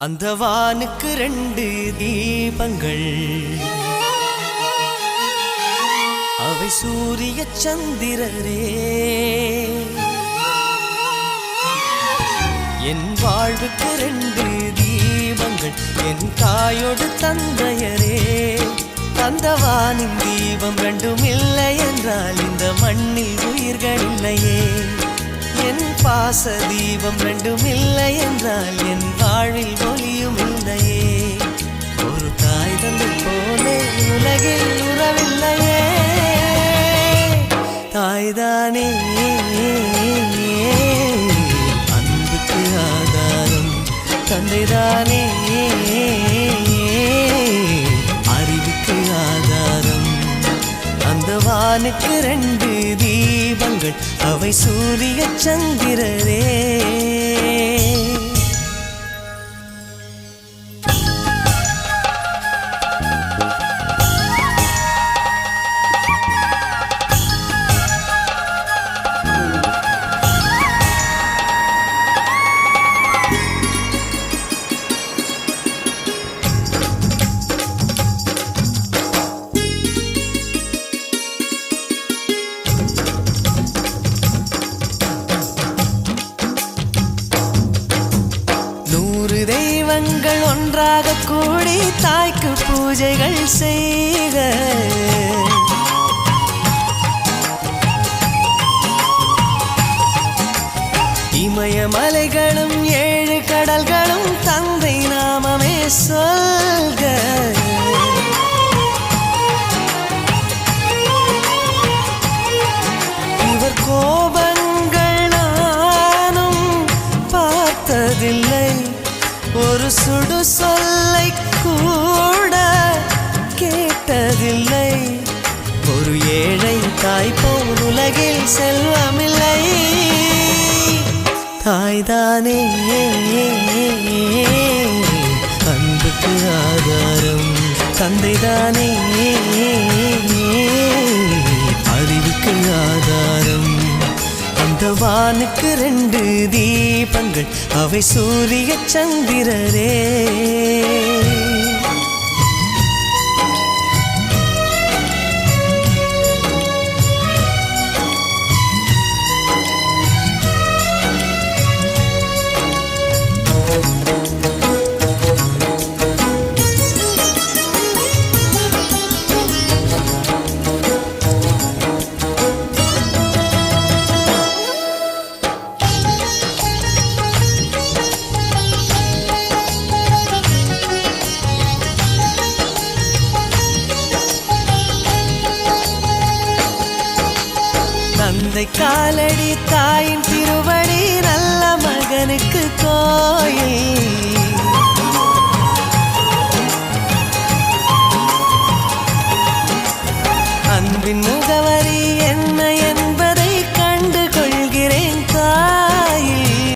அந்த வானுக்கு ரெண்டு தீபங்கள், அவை சூரிய சந்திரரே. என் வாழ்வுக்கு ரெண்டு தீபங்கள், என் தாயோடு தந்தையரே. அந்த வானின் தீபம் ரெண்டும் இல்லை என்றால் இந்த மண்ணில் உயிர்கள் இல்லையே. என் பாச தீபம் ரெண்டும் இல்லை என்றால் என் வாழ்வில் ஒளியும் இல்லையே. ஒரு தாய் தந்தை போலே உலகில் உறவில்லையே. தாய்தானே அன்புக்கு ஆதாரம், தந்தைதானே அறிவுக்கு ஆதாரம். அந்த வானுக்கு ரெண்டு தீபங்கள், அவை சூரிய சந்திரரே. தெய்வங்கள் ஒன்றாக கூடி தாய்க்கு பூஜைகள் செய்க. இமயமலைகளும் ஏழு கடல்களும் தந்தை நாமமே சொல்க. இவர் கோபங்கள் நானும் பார்த்ததில்லை, ஒரு சுடு சொல்லை கூட கேட்டதில்லை. ஒரு ஏழை தாய் போல் உலகில் செல்வமில்லை. தாய்தானே அன்புக்கு ஆதாரம், தந்தைதானே அறிவுக்கு ஆதாரம். அந்த வானுக்கு ரெண்டு தீபங்கள், அவை சூரிய சந்திரரே. தந்தை காலடி தாயின் திருவடி, நல்ல மகனுக்கு கோயில். அன்பின் முகவ